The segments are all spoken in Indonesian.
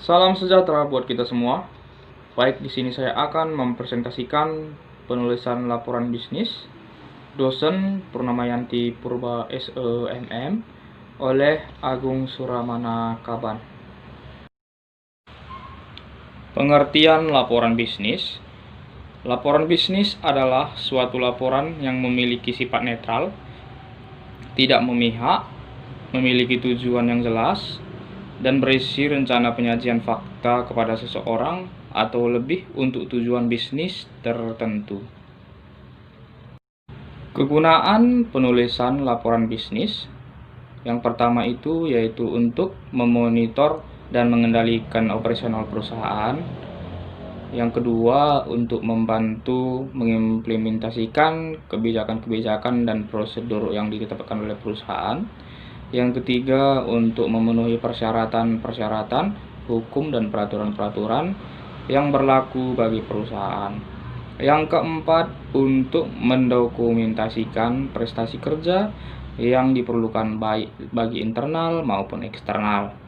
Salam sejahtera buat kita semua. Baik, di sini saya akan mempresentasikan penulisan laporan bisnis dosen Purnamayanti Purba SEMM oleh Agung Suramana Kaban. Pengertian laporan bisnis. Laporan bisnis adalah suatu laporan yang memiliki sifat netral, tidak memihak, memiliki tujuan yang jelas, dan berisi rencana penyajian fakta kepada seseorang atau lebih untuk tujuan bisnis tertentu. Kegunaan penulisan laporan bisnis yang pertama itu yaitu untuk memonitor dan mengendalikan operasional perusahaan. Yang kedua, untuk membantu mengimplementasikan kebijakan-kebijakan dan prosedur yang ditetapkan oleh perusahaan. Yang ketiga, untuk memenuhi persyaratan-persyaratan hukum dan peraturan-peraturan yang berlaku bagi perusahaan. Yang keempat, untuk mendokumentasikan prestasi kerja yang diperlukan baik bagi internal maupun eksternal.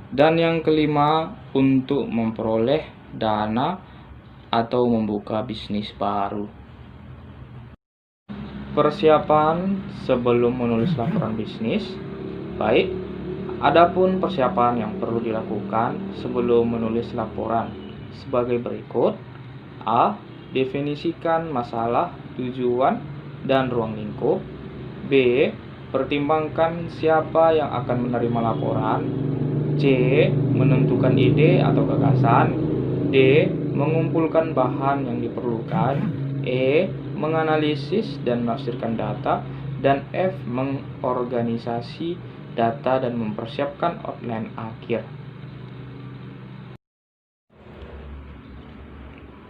Dan yang kelima, untuk memperoleh dana atau membuka bisnis baru. Persiapan sebelum menulis laporan bisnis. Baik, adapun persiapan yang perlu dilakukan sebelum menulis laporan sebagai berikut. A. Definisikan masalah, tujuan, dan ruang lingkup. B. Pertimbangkan siapa yang akan menerima laporan. C. Menentukan ide atau gagasan. D. Mengumpulkan bahan yang diperlukan. E. Menganalisis dan menafsirkan data. Dan F. Mengorganisasi data dan mempersiapkan outline akhir.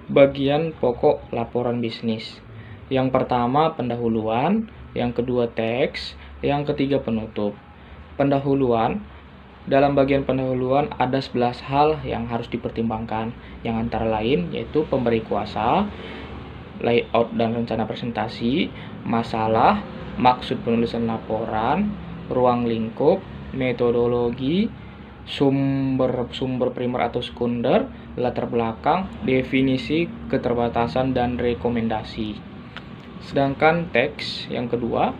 Bagian pokok laporan bisnis. Yang pertama pendahuluan, yang kedua teks, yang ketiga penutup. Pendahuluan. Dalam bagian pendahuluan ada 11 hal yang harus dipertimbangkan, yang antara lain yaitu pemberi kuasa, layout dan rencana presentasi, masalah, maksud penulisan laporan, ruang lingkup, metodologi, sumber primer atau sekunder, latar belakang, definisi, keterbatasan, dan rekomendasi. Sedangkan teks yang kedua,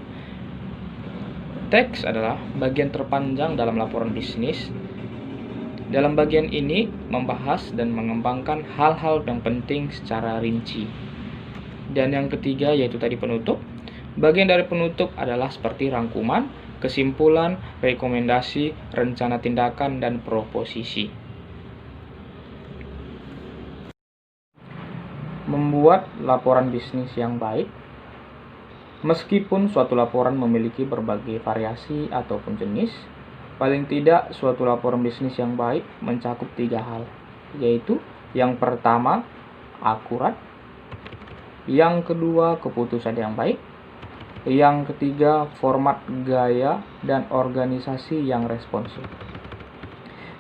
teks adalah bagian terpanjang dalam laporan bisnis. Dalam bagian ini membahas dan mengembangkan hal-hal yang penting secara rinci. Dan yang ketiga yaitu tadi penutup. Bagian dari penutup adalah seperti rangkuman, kesimpulan, rekomendasi, rencana tindakan, dan proposisi. Membuat laporan bisnis yang baik. Meskipun suatu laporan memiliki berbagai variasi ataupun jenis, paling tidak suatu laporan bisnis yang baik mencakup 3 hal, yaitu yang pertama, akurat, yang kedua, keputusan yang baik, yang ketiga, format, gaya, dan organisasi yang responsif.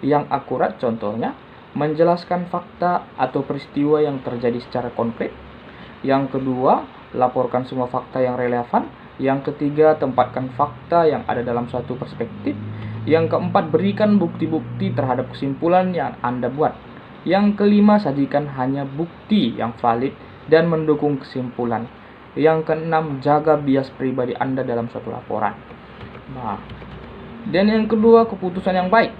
Yang akurat contohnya, menjelaskan fakta atau peristiwa yang terjadi secara konkret. Yang kedua, laporkan semua fakta yang relevan. Yang ketiga, tempatkan fakta yang ada dalam suatu perspektif. Yang keempat, berikan bukti-bukti terhadap kesimpulan yang Anda buat. Yang kelima, sajikan hanya bukti yang valid dan mendukung kesimpulan. Yang keenam, jaga bias pribadi Anda dalam suatu laporan. Dan yang kedua, keputusan yang baik.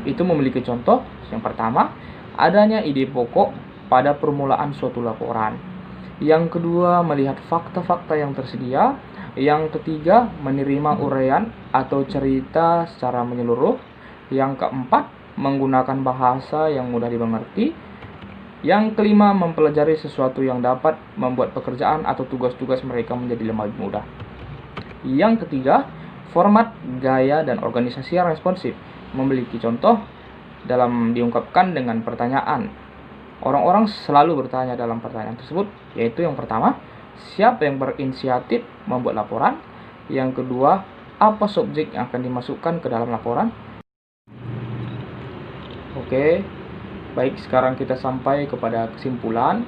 Itu memiliki contoh. Yang pertama, adanya ide pokok pada permulaan suatu laporan. Yang kedua, melihat fakta-fakta yang tersedia. Yang ketiga, menerima uraian atau cerita secara menyeluruh. Yang keempat, menggunakan bahasa yang mudah dimengerti. Yang kelima, mempelajari sesuatu yang dapat membuat pekerjaan atau tugas-tugas mereka menjadi lebih mudah. Yang ketiga, format, gaya, dan organisasi yang responsif. Memiliki contoh dalam diungkapkan dengan pertanyaan. Orang-orang selalu bertanya dalam pertanyaan tersebut, yaitu yang pertama, siapa yang berinisiatif membuat laporan? Yang kedua, apa subjek yang akan dimasukkan ke dalam laporan? Oke, baik, sekarang kita sampai kepada kesimpulan.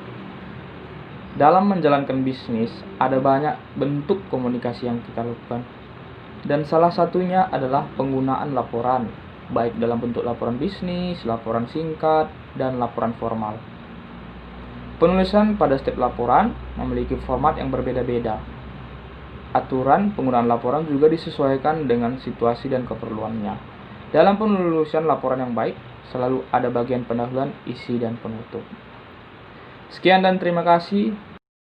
Dalam menjalankan bisnis, ada banyak bentuk komunikasi yang kita lakukan. Dan salah satunya adalah penggunaan laporan. baik dalam bentuk laporan bisnis, laporan singkat, dan laporan formal. Penulisan pada setiap laporan memiliki format yang berbeda-beda. Aturan penggunaan laporan juga disesuaikan dengan situasi dan keperluannya. Dalam penulisan laporan yang baik, selalu ada bagian pendahuluan, isi, dan penutup. Sekian dan terima kasih.